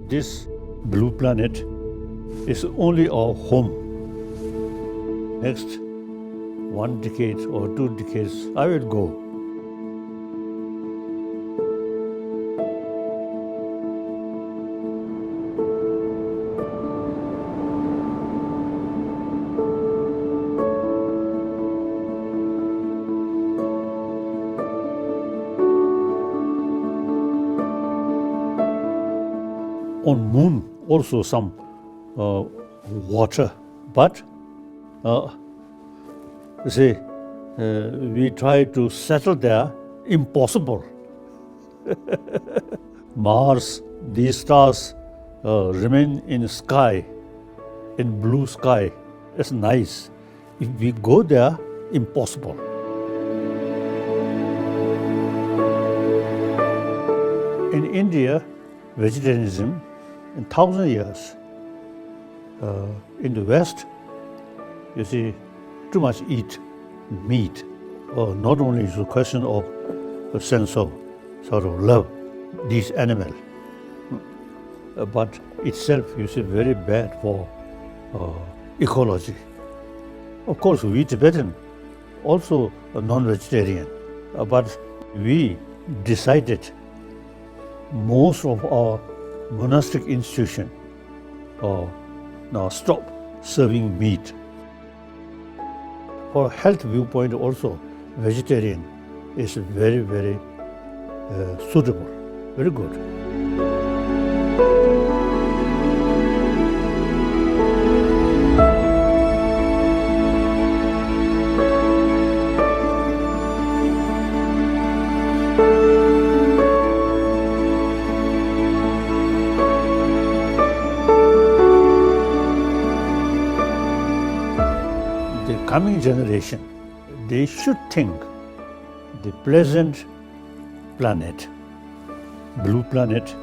this blue planet is only our home. Next 1 decade or 2 decades, I will go. On moon also some water, but we try to settle there, impossible. Mars, these stars remain in sky, in blue sky. It's nice. If we go there, impossible. In India, vegetarianism in 1,000 years. In the West, you see, too much eat meat. Not only is it a question of a sense of sort of love these animals, but itself, you see, very bad for ecology. Of course, we Tibetan also a non-vegetarian, but we decided most of our monastic institution now stop serving meat. For health viewpoint also, vegetarian is very, very suitable, very good. The coming generation, they should think the present planet, blue planet,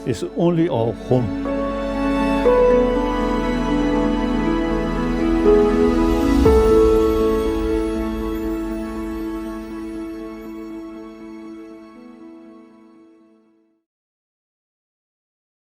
is only our home.